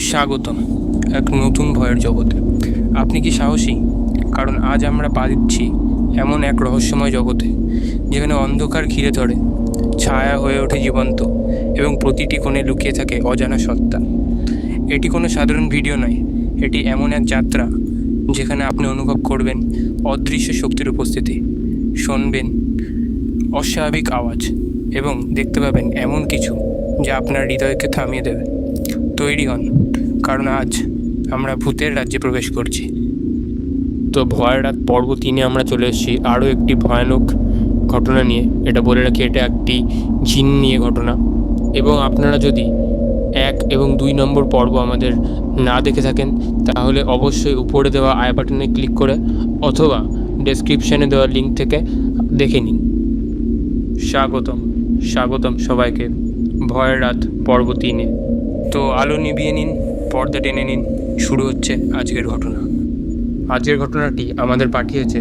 স্বাগতম এক নতুন ভয়ের জগতে। আপনি কি সাহসী? কারণ আজ আমরা পা দিচ্ছি এমন এক রহস্যময় জগতে, যেখানে অন্ধকার ঘিরে ধরে, ছায়া হয়ে ওঠে জীবন্ত, এবং প্রতিটি কোণে লুকিয়ে থাকে অজানা সত্তা। এটি কোনো সাধারণ ভিডিও নয়, এটি এমন এক যাত্রা যেখানে আপনি অনুভব করবেন অদৃশ্য শক্তির উপস্থিতি, শুনবেন অস্বাভাবিক আওয়াজ এবং দেখতে পাবেন এমন কিছু যা আপনার হৃদয়কে থামিয়ে দেবে। তৈরি হন, কারণ আজ আমরা ভূতের রাজ্যে প্রবেশ করছি। তো ভয়ের রাত পর্ব 3-এ আমরা চলে এসেছি আরও একটি ভয়ানক ঘটনা নিয়ে। এটা বলে রাখি, এটা একটি জিন নিয়ে ঘটনা, এবং আপনারা যদি 1 এবং 2 নম্বর পর্ব আমাদের না দেখে থাকেন তাহলে অবশ্যই উপরে দেওয়া আই বাটনে ক্লিক করে অথবা ডেসক্রিপশানে দেওয়া লিঙ্ক থেকে দেখে নিন। স্বাগতম সবাইকে ভয়ের রাত পর্ব 3-এ। তো আলো নিভিয়ে নিন, পর্দা টেনে নিন, শুরু হচ্ছে আজকের ঘটনা। আজকের ঘটনাটি আমাদের পাঠিয়েছে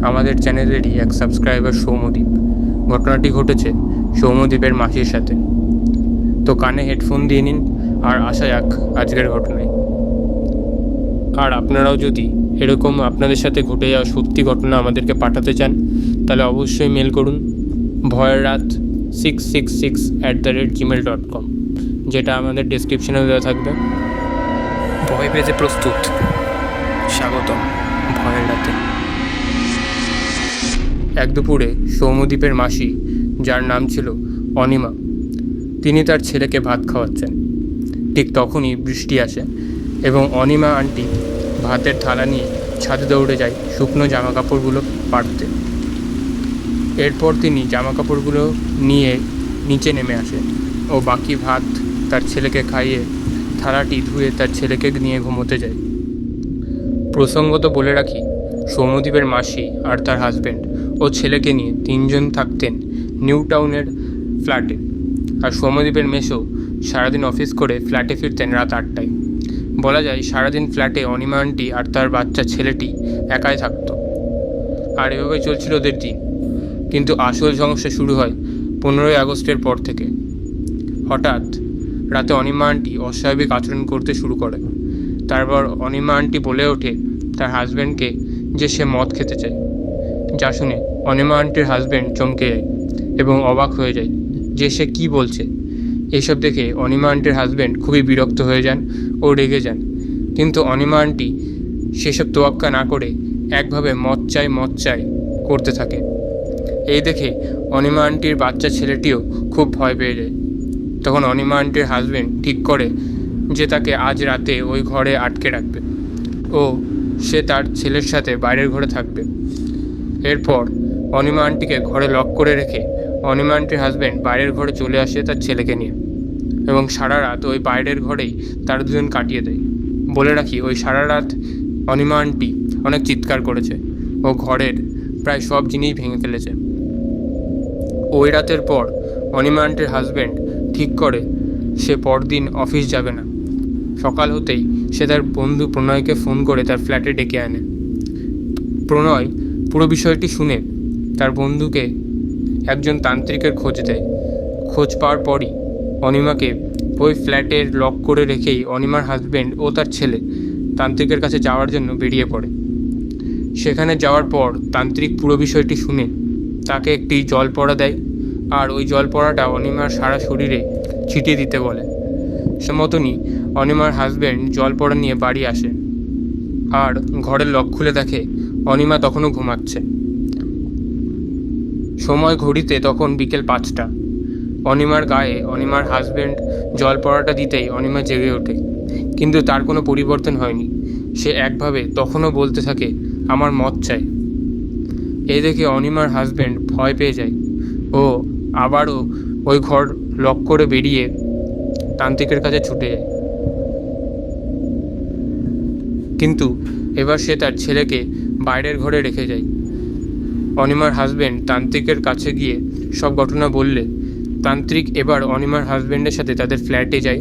আমাদের চ্যানেলেরই এক সাবস্ক্রাইবার সৌম্যদীপ। ঘটনাটি ঘটেছে সৌম্যদীপের মাসির সাথে। তো কানে হেডফোন দিয়ে নিন আর আসা যাক আজকের ঘটনায়। আর আপনারাও যদি এরকম আপনাদের সাথে ঘটে যাওয়া সত্যি ঘটনা আমাদেরকে পাঠাতে চান তাহলে অবশ্যই মেল করুন ভয়ের রাত 666@gmail.com, যেটা আমাদের ডেসক্রিপশনে দেওয়া থাকবে। ভয় পেতে প্রস্তুত? স্বাগতম ভয়ের রাতে। এক দুপুরে সৌম্যদীপের মাসি, যার নাম ছিল অনিমা, তিনি তার ছেলেকে ভাত খাওয়াচ্ছেন। ঠিক তখনই বৃষ্টি আসে এবং অনিমা আন্টি ভাতের থালা নিয়ে ছাদে দৌড়ে যায় শুকনো জামাকাপড়গুলো পাড়তে। এরপর তিনি জামাকাপড়গুলো নিয়ে নিচে নেমে আসে ও বাকি ভাত তার ছেলেকে খাইয়ে থালাটি ধুয়ে তার ছেলেকে নিয়ে ঘুমোতে যায়। প্রসঙ্গত বলে রাখি, সৌম্যদীপের মাসি আর তার হাজব্যান্ড ও ছেলেকে নিয়ে 3 জন থাকতেন নিউ টাউনের ফ্ল্যাটে। আর সৌম্যদীপের মেসো সারাদিন অফিস করে ফ্ল্যাটে ফিরতেন রাত 8টায়। বলা যায় সারাদিন ফ্ল্যাটে অনিমা আন্টি আর তার বাচ্চা ছেলেটি একাই থাকতো। আর এভাবে চলছিল ওদের দিন। কিন্তু আসল সমস্যা শুরু হয় 15ই আগস্টের পর থেকে। হঠাৎ রাতে অনিমা আন্টি অস্বাভাবিক আচরণ করতে শুরু করে। তারপর অনিমা আন্টি বলে ওঠে তার হাজব্যান্ডকে যে সে মদ খেতে চায়। যা শুনে অনিমা আন্টির হাজব্যান্ড চমকে যায় এবং অবাক হয়ে যায় যে সে কী বলছে। এইসব দেখে অনিমা আন্টির হাজব্যান্ড খুবই বিরক্ত হয়ে যান ও রেগে যান। কিন্তু অনিমা আন্টি সেসব তোয়াক্কা না করে একভাবে মদ চাই করতে থাকে। এই দেখে অনিমা আন্টির বাচ্চা ছেলেটিও খুব ভয় পেয়ে যায়। তখন অনিমা আন্টির হাজব্যান্ড ঠিক করে যে তাকে আজ রাতে ওই ঘরে আটকে রাখবে ও সে তার ছেলের সাথে বাইরের ঘরে থাকবে। এরপর অনিমা আন্টিকে ঘরে লক করে রেখে অনিমা আন্টির হাজব্যান্ড বাইরের ঘরে চলে আসে তার ছেলেকে নিয়ে, এবং সারা রাত ওই বাইরের ঘরেই তারা দুজন কাটিয়ে দেয়। বলে রাখি, ওই সারা রাত অনিমা আন্টি অনেক চিৎকার করেছে ও ঘরের প্রায় সব জিনিস ভেঙে ফেলেছে। ওই রাতের পর অনিমা আন্টির হাজব্যান্ড ঠিক করে সে পরদিন অফিস যাবে না। সকাল হতেই সে তার বন্ধু প্রণয়কে ফোন করে তার ফ্ল্যাটে ডেকে আনে। প্রণয় পুরো বিষয়টি শুনে তার বন্ধুকে একজন তান্ত্রিকের খোঁজ দেয়। খোঁজ পাওয়ার পরই অনিমাকে ওই ফ্ল্যাটে লক করে রেখেই অনিমার হাজব্যান্ড ও তার ছেলে তান্ত্রিকের কাছে যাওয়ার জন্য বেরিয়ে পড়ে। সেখানে যাওয়ার পর তান্ত্রিক পুরো বিষয়টি শুনে তাকে একটি জল পড়া দেয় আর ওই জল পড়াটা অনিমার সারা শরীরে ছিটিয়ে দিতে বলে। সে মতনই অনিমার হাজব্যান্ড জল পড়া নিয়ে বাড়ি আসে আর ঘরের লক খুলে দেখে অনিমা তখনও ঘুমাচ্ছে। সময় ঘড়িতে তখন বিকেল 5টা। অনিমার গায়ে অনিমার হাজব্যান্ড জল পড়াটা দিতেই অনিমা জেগে ওঠে, কিন্তু তার কোনো পরিবর্তন হয়নি। সে একভাবে তখনও বলতে থাকে, আমার মদ চাই। এই দেখে অনিমার হাজব্যান্ড ভয় পেয়ে যায় ও আবারও ওই ঘর লক করে বেরিয়ে তান্ত্রিকের কাছে ছুটে যায়। কিন্তু এবার সে তার ছেলেকে বাইরের ঘরে রেখে যায়। অনিমার হাজব্যান্ড তান্ত্রিকের কাছে গিয়ে সব ঘটনা বললে তান্ত্রিক এবার অনিমার হাজব্যান্ডের সাথে তাদের ফ্ল্যাটে যায়।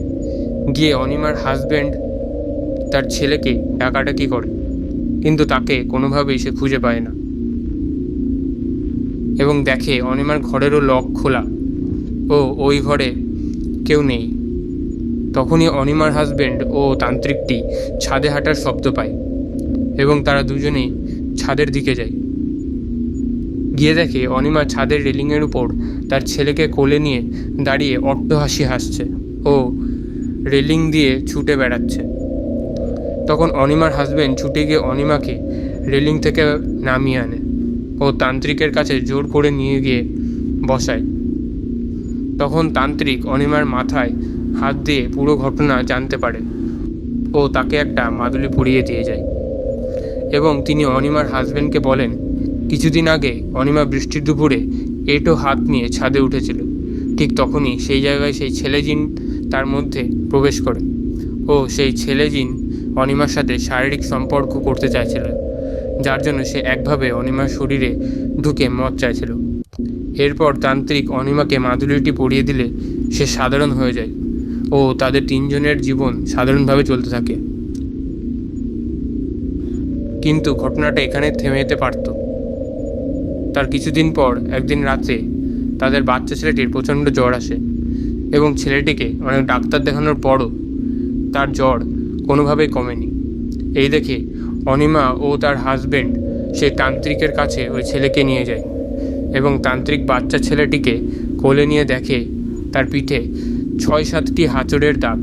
গিয়ে অনিমার হাজব্যান্ড তার ছেলেকে ডাকাডাকি করে, কিন্তু তাকে কোনোভাবেই সে খুঁজে পায় না এবং দেখে অনিমার ঘরেরও লক খোলা ও ওই ঘরে কেউ নেই। তখনই অনিমার হাজবেন্ড ও তান্ত্রিকটি ছাদে হাঁটার শব্দ পায় এবং তারা দুজনেই ছাদের দিকে যায়। গিয়ে দেখে অনিমা ছাদের রেলিংয়ের উপর তার ছেলেকে কোলে নিয়ে দাঁড়িয়ে অট্টহাসি হাসছে ও রেলিং দিয়ে ছুটে বেড়াচ্ছে। তখন অনিমার হাজবেন্ড ছুটে গিয়ে অনিমাকে রেলিং থেকে নামিয়ে আনে ও তান্ত্রিকের কাছে জোর করে নিয়ে গিয়ে বসায়। তখন তান্ত্রিক অনিমার মাথায় হাত দিয়ে পুরো ঘটনা জানতে পারে ও তাকে একটা মাদুলি পরিয়ে দিয়ে যায় এবং তিনি অনিমার হাজবেন্ডকে বলেন, কিছুদিন আগে অনিমা বৃষ্টির দুপুরে এঁটো হাত নিয়ে ছাদে উঠেছিল। ঠিক তখনই সেই জায়গায় সেই ছেলে জিন তার মধ্যে প্রবেশ করে ও সেই ছেলে জিন অনিমার সাথে শারীরিক সম্পর্ক করতে চাইছিল, যার জন্য সে একভাবে অনিমার শরীরে ঢুকে মদ চাইছিল। এরপর তান্ত্রিক অনিমাকে মাদুলিটি পরিয়ে দিলে সে সাধারণ হয়ে যায় ও তাদের তিনজনের জীবন সাধারণভাবে চলতে থাকে। কিন্তু ঘটনাটা এখানে থেমে যেতে পারত। তার কিছুদিন পর একদিন রাতে তাদের বাচ্চা ছেলেটির প্রচণ্ড জ্বর আসে এবং ছেলেটিকে অনেক ডাক্তার দেখানোর পরও তার জ্বর কোনোভাবেই কমেনি। এই দেখে অনিমা ও তার হাজবেন্ড সেই তান্ত্রিকের কাছে ওই ছেলেকে নিয়ে যায় এবং তান্ত্রিক বাচ্চা ছেলেটিকে কোলে নিয়ে দেখে তার পিঠে 6-7টি হাঁচড়ের দাগ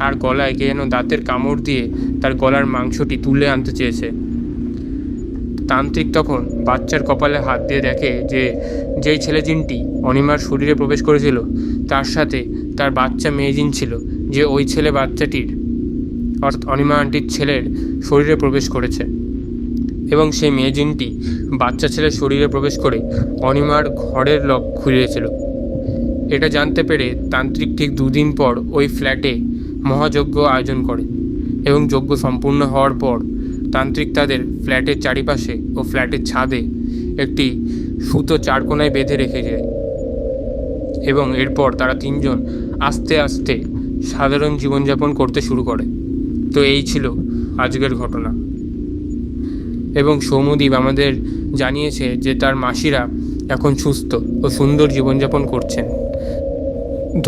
আর গলায় কে যেন দাঁতের কামড় দিয়ে তার গলার মাংসটি তুলে আনতে চেয়েছে। তান্ত্রিক তখন বাচ্চার কপালে হাত দিয়ে দেখে যে যেই ছেলে জিনটি অনিমার শরীরে প্রবেশ করেছিল তার সাথে তার বাচ্চা মেয়ে জিন ছিল, যে ওই ছেলে বাচ্চাটির অর্থাৎ অনিমা আন্টির ছেলের শরীরে প্রবেশ করেছে এবং সেই মেয়ে জিনটি বাচ্চা ছেলের শরীরে প্রবেশ করে অনিমার ঘরের লক খুলিয়েছিল। এটা জানতে পেরে তান্ত্রিক ঠিক 2 দিন পর ওই ফ্ল্যাটে মহাযজ্ঞ আয়োজন করে এবং যজ্ঞ সম্পূর্ণ হওয়ার পর তান্ত্রিক তাদের ফ্ল্যাটের চারিপাশে ও ফ্ল্যাটের ছাদে একটি সুতো 4 কোণায় বেঁধে রেখে যায় এবং এরপর তারা তিনজন আস্তে আস্তে সাধারণ জীবনযাপন করতে শুরু করে। তো এই ছিল আজকের ঘটনা এবং সৌম্যদীপ আমাদের জানিয়েছে যে তার মাসিরা এখন সুস্থ ও সুন্দর জীবনযাপন করছেন।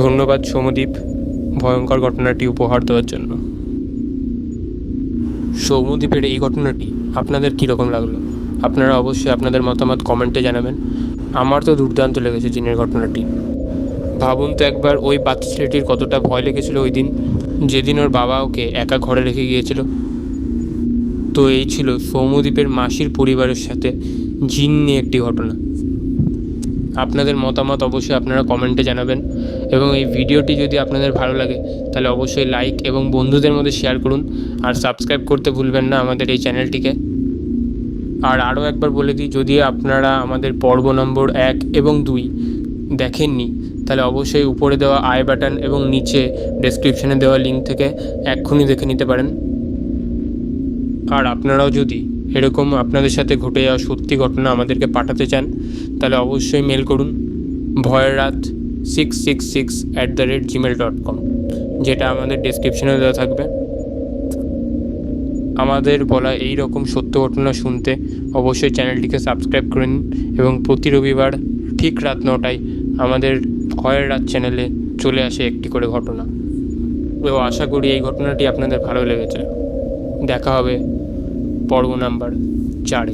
ধন্যবাদ সৌম্যদীপ ভয়ঙ্কর ঘটনাটি উপহার দেওয়ার জন্য। সৌম্যদীপের এই ঘটনাটি আপনাদের কীরকম লাগলো আপনারা অবশ্যই আপনাদের মতামত কমেন্টে জানাবেন। আমার তো দুর্দান্ত লেগেছে জিনের ঘটনাটি। ভাবুন তো একবার ওই বাচ্চা ছেলেটির কতটা ভয় লেগেছিল ওই দিন, যেদিন ওর বাবা ওকে একা ঘরে রেখে গিয়েছিল। তো এই ছিল সৌম্যদীপের মাসির পরিবারের সাথে জিন নিয়ে একটি ঘটনা। আপনাদের মতামত অবশ্যই আপনারা কমেন্টে জানাবেন এবং এই ভিডিওটি যদি আপনাদের ভালো লাগে তাহলে অবশ্যই লাইক এবং বন্ধুদের মধ্যে শেয়ার করুন আর সাবস্ক্রাইব করতে ভুলবেন না আমাদের এই চ্যানেলটিকে। আর আরও একবার বলে দিই, যদি আপনারা আমাদের পর্ব নম্বর 1 এবং 2 দেখেননি তাহলে অবশ্যই উপরে দেওয়া আই বাটন এবং নিচে ডেসক্রিপশনে দেওয়া লিঙ্ক থেকে এক্ষুনি দেখে নিতে পারেন। আর আপনারাও যদি এরকম আপনাদের সাথে ঘটে যাওয়া সত্যি ঘটনা আমাদেরকে পাঠাতে চান তাহলে অবশ্যই মেল করুন voyerrath666@gmail.com, যেটা আমাদের ডেসক্রিপশনে দেওয়া থাকবে। আমাদের বলা এই রকম সত্য ঘটনা শুনতে অবশ্যই চ্যানেলটিকে সাবস্ক্রাইব করে নিন এবং প্রতি রবিবার ঠিক রাত 9টায় আমাদের ভয়ের রাত চ্যানেলে চলে আসে একটি করে ঘটনা। তো আশা করি এই ঘটনাটি আপনাদের ভালো লেগেছে। দেখা হবে পর্ব নাম্বার 4-এ।